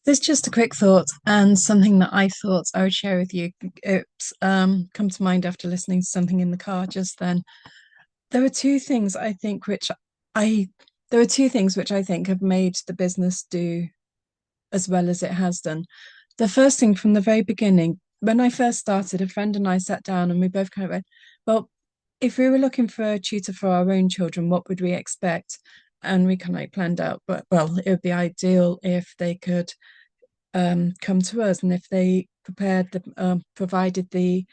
There's just a quick thought and something that I thought I would share with you. It's come to mind after listening to something in the car just then. There are two things I think which I there are two things which I think have made the business do as well as it has done. The first thing from the very beginning, when I first started, a friend and I sat down and we both kind of went, well, if we were looking for a tutor for our own children, what would we expect? And we kind of like planned out, but well, it would be ideal if they could come to us, and if they provided the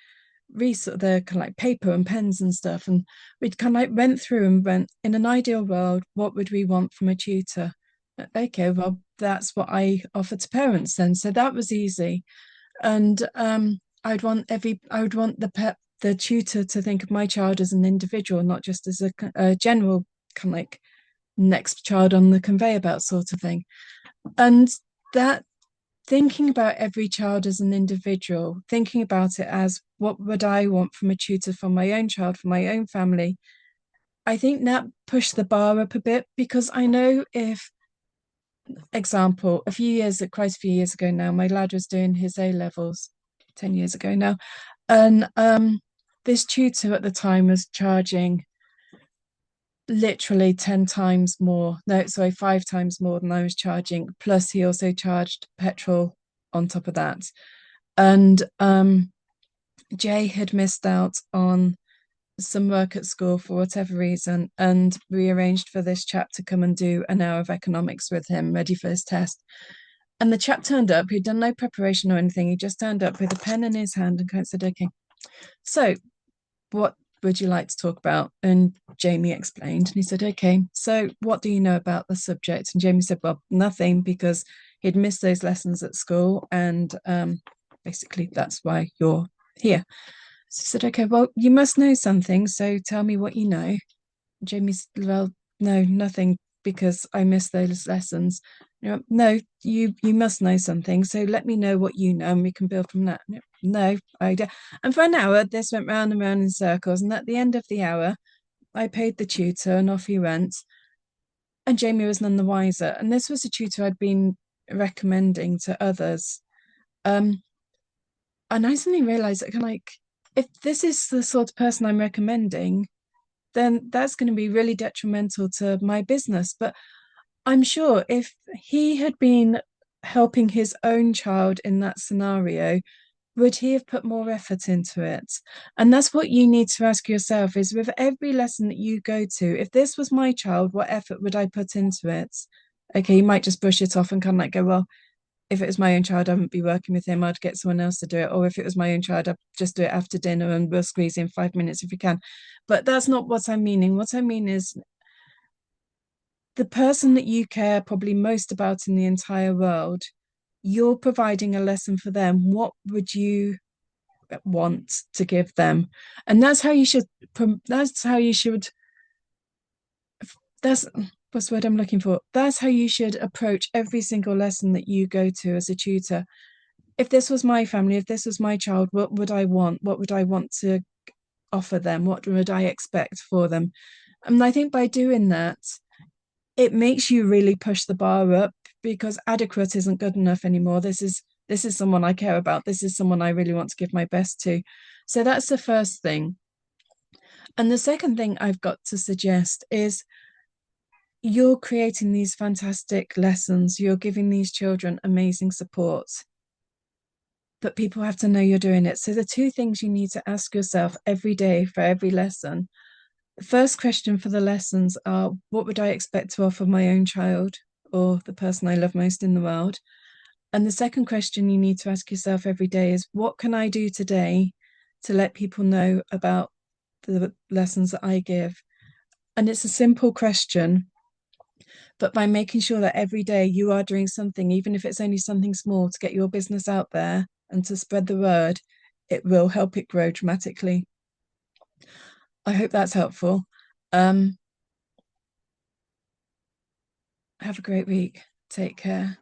research, the kind of like paper and pens and stuff, and we'd kind of like went through and went, in an ideal world, what would we want from a tutor? Okay, well, that's what I offer to parents then, so that was easy. And I would want the tutor to think of my child as an individual, not just as a general kind of like next child on the conveyor belt sort of thing. And that thinking about every child as an individual, thinking about it as what would I want from a tutor for my own child, for my own family, I think that pushed the bar up a bit, because I know, if, example, quite a few years ago now, my lad was doing his A levels, 10 years ago now, and this tutor at the time was charging literally 10 times more, no, sorry, 5 times more than I was charging. Plus, he also charged petrol on top of that. And Jay had missed out on some work at school for whatever reason, and we arranged for this chap to come and do an hour of economics with him, ready for his test. And the chap turned up, he'd done no preparation or anything. He just turned up with a pen in his hand and kind of said, okay, so what would you like to talk about? And Jamie explained, and he said, okay, so what do you know about the subject? And Jamie said, well, nothing, because he'd missed those lessons at school, and basically that's why you're here. So I said, okay, well, you must know something, so tell me what you know. Jamie said, well, no, nothing, because I missed those lessons. No, you must know something, so let me know what you know and we can build from that. No, I don't. And for an hour, this went round and round in circles. And at the end of the hour, I paid the tutor and off he went. And Jamie was none the wiser. And this was a tutor I'd been recommending to others. Um, and I suddenly realized that, kind of like, if this is the sort of person I'm recommending, then that's going to be really detrimental to my business. But I'm sure if he had been helping his own child in that scenario, would he have put more effort into it? And that's what you need to ask yourself, is with every lesson that you go to, if this was my child, what effort would I put into it? Okay, you might just brush it off and kind of like go, well, if it was my own child, I wouldn't be working with him. I'd get someone else to do it. Or if it was my own child, I'd just do it after dinner and we'll squeeze in 5 minutes if we can. But that's not what I'm meaning. What I mean is, the person that you care probably most about in the entire world, you're providing a lesson for them. What would you want to give them? And that's how you should, that's what's the word I'm looking for. That's how you should approach every single lesson that you go to as a tutor. If this was my family, if this was my child, what would I want? What would I want to offer them? What would I expect for them? And I think by doing that, it makes you really push the bar up, because adequate isn't good enough anymore. This is someone I care about. This is someone I really want to give my best to. So that's the first thing. And the second thing I've got to suggest is, you're creating these fantastic lessons, you're giving these children amazing support, but people have to know you're doing it. So the two things you need to ask yourself every day for every lesson. The first question for the lessons are, what would I expect to offer my own child or the person I love most in the world? And the second question you need to ask yourself every day is, what can I do today to let people know about the lessons that I give? And it's a simple question, but by making sure that every day you are doing something, even if it's only something small, to get your business out there and to spread the word, it will help it grow dramatically. I hope that's helpful. Um, have a great week. Take care.